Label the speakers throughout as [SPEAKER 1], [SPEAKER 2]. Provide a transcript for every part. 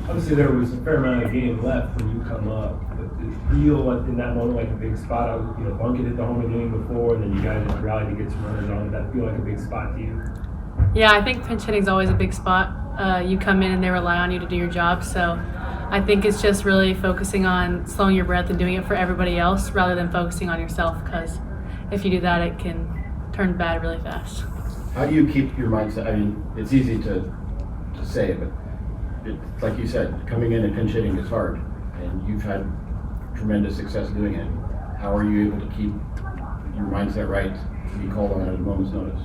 [SPEAKER 1] Obviously, there was a fair amount of game left when you come up. But did it feel like in that moment like a big spot? Bunkin hit the home game before, and then you guys just rallied to get some runners on. Did that feel like a big spot to you?
[SPEAKER 2] Yeah, I think pinch hitting is always a big spot. You come in and they rely on you to do your job. So I think it's just really focusing on slowing your breath and doing it for everybody else rather than focusing on yourself, because if you do that, it can turn bad really fast.
[SPEAKER 3] How do you keep your mindset? I mean, it's easy to say, but like you said, coming in and pinch hitting is hard, and you've had tremendous success doing it. How are you able to keep your mindset right to be called on at a moment's notice?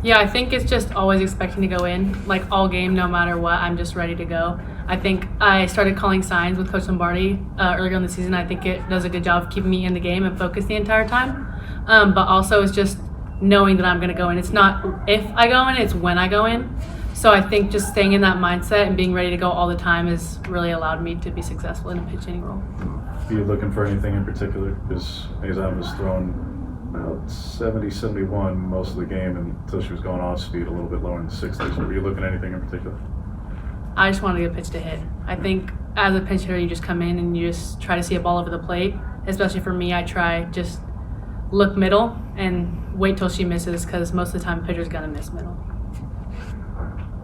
[SPEAKER 2] Yeah, I think it's just always expecting to go in, like all game, no matter what. I'm just ready to go. I think I started calling signs with Coach Lombardi earlier in the season. I think it does a good job of keeping me in the game and focused the entire time. But also it's just knowing that I'm going to go in. It's not if I go in, it's when I go in. So I think just staying in that mindset and being ready to go all the time has really allowed me to be successful in a pitch hitting role.
[SPEAKER 4] Are you looking for anything in particular? Because Azam was thrown about 70, 71 most of the game until she was going off speed a little bit lower in the 60s. Were you looking at anything in particular?
[SPEAKER 2] I just wanted to get a pitch to hit. I think as a pinch hitter, you just come in and you just try to see a ball over the plate. Especially for me, I try just look middle and wait till she misses, because most of the time, pitcher's gonna miss middle.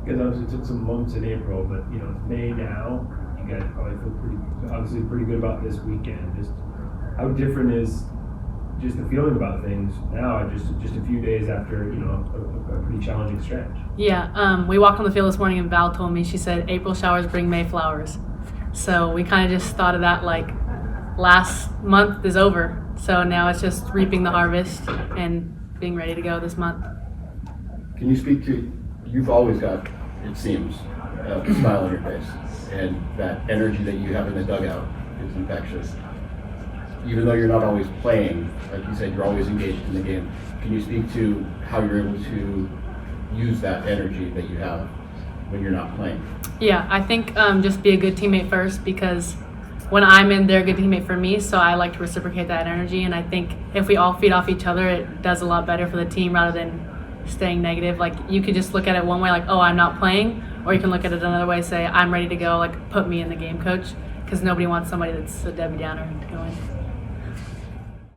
[SPEAKER 1] You guys obviously took some lumps in April, but it's May now. You guys probably feel pretty good about this weekend. Just how different is just the feeling about things now, just a few days after a pretty challenging stretch?
[SPEAKER 2] Yeah, we walked on the field this morning and Val told me, she said, April showers bring May flowers. So we kind of just thought of that like last month is over. So now it's just reaping the harvest and being ready to go this month.
[SPEAKER 3] Can you speak to, you've always got, it seems, a smile on your face, and that energy that you have in the dugout is infectious. Even though you're not always playing, like you said, you're always engaged in the game. Can you speak to how you're able to use that energy that you have when you're not playing?
[SPEAKER 2] Yeah, I think just be a good teammate first, because when I'm in, they're a good teammate for me, so I like to reciprocate that energy, and I think if we all feed off each other, it does a lot better for the team rather than staying negative. Like, you could just look at it one way, like, oh, I'm not playing, or you can look at it another way, say, I'm ready to go, like, put me in the game, coach, because nobody wants somebody that's a Debbie Downer to go in.